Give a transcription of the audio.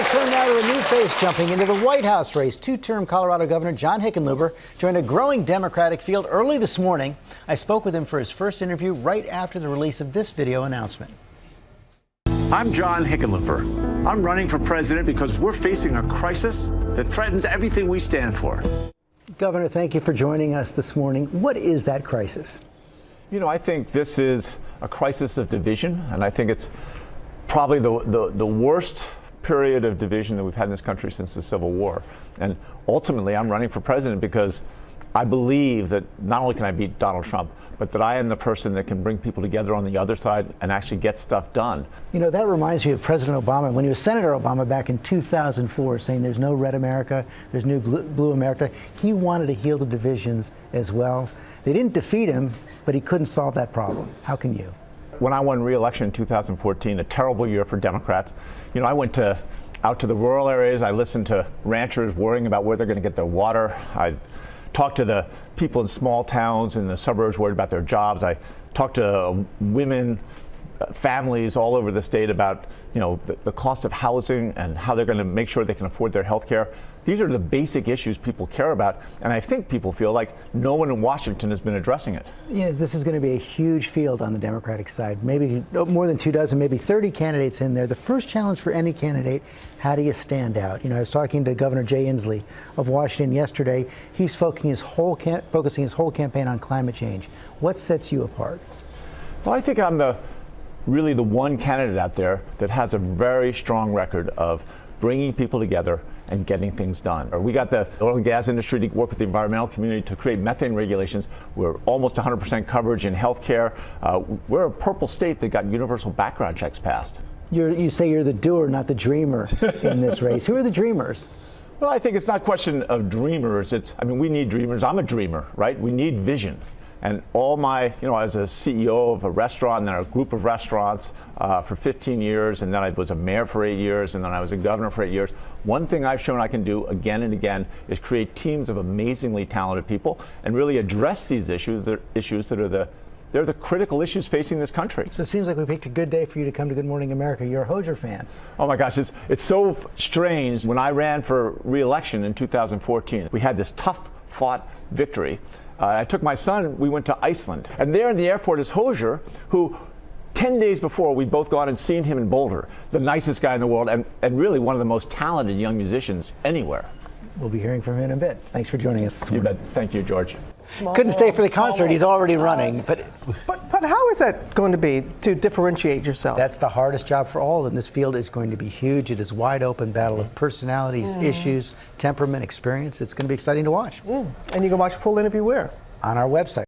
turn now to a new face jumping into the White House race. Two-term Colorado Governor John Hickenlooper joined a growing Democratic field early this morning. I spoke with him for his first interview right after the release of this video announcement. I'm John Hickenlooper. I'm running for president because we're facing a crisis that threatens everything we stand for. Governor, thank you for joining us this morning. What is that crisis? You know, I think this is a crisis of division, and I think it's probably the worst period of division that we've had in this country since the Civil War. And ultimately, I'm running for president because I believe that not only can I beat Donald Trump, but that I am the person that can bring people together on the other side and actually get stuff done. You know, that reminds me of President Obama when he was Senator Obama back in 2004, saying there's no red America, there's no blue America. He wanted to heal the divisions as well. They didn't defeat him, but he couldn't solve that problem. How can you? When I won re-election in 2014, a terrible year for Democrats, you know, I went out to the rural areas. I listened to ranchers worrying about where they're going to get their water. I talked to the people in small towns and the suburbs worried about their jobs. I talked to women, families all over the state about, you know, the cost of housing and how they're going to make sure they can afford their health care. These are the basic issues people care about, and I think people feel like no one in Washington has been addressing it. Yeah, this is going to be a huge field on the Democratic side. Maybe more than 24, maybe 30 candidates in there. The first challenge for any candidate, how do you stand out? You know, I was talking to Governor Jay Inslee of Washington yesterday. He's focusing his whole campaign on climate change. What sets you apart? Well, I think I'm really the one candidate out there that has a very strong record of bringing people together and getting things done. We got the oil and gas industry to work with the environmental community to create methane regulations. We're almost 100% coverage in healthcare. We're a purple state that got universal background checks passed. You say you're the doer, not the dreamer in this race. Who are the dreamers? Well, I think it's not a question of dreamers. I mean, we need dreamers. I'm a dreamer, right? We need vision. And all my, you know, as a CEO of a restaurant and then a group of restaurants for 15 years, and then I was a mayor for 8 years, and then I was a governor for 8 years. One thing I've shown I can do again and again is create teams of amazingly talented people and really address these issues. They're the critical issues facing this country. So it seems like we picked a good day for you to come to Good Morning America. You're a Hoosier fan. Oh my gosh, it's so strange. When I ran for re-election in 2014, we had this tough fought victory. I took my son, we went to Iceland, and there in the airport is Hoosier, who 10 days before we'd both gone and seen him in Boulder, the nicest guy in the world and really one of the most talented young musicians anywhere. We'll be hearing from him in a bit. Thanks for joining us this morning. You bet. Thank you, George. Couldn't stay for the concert. He's already running. But how is that going to be to differentiate yourself? That's the hardest job for all of them. This field is going to be huge. It is wide open battle of personalities, issues, temperament, experience. It's going to be exciting to watch. And you can watch a full interview where? On our website.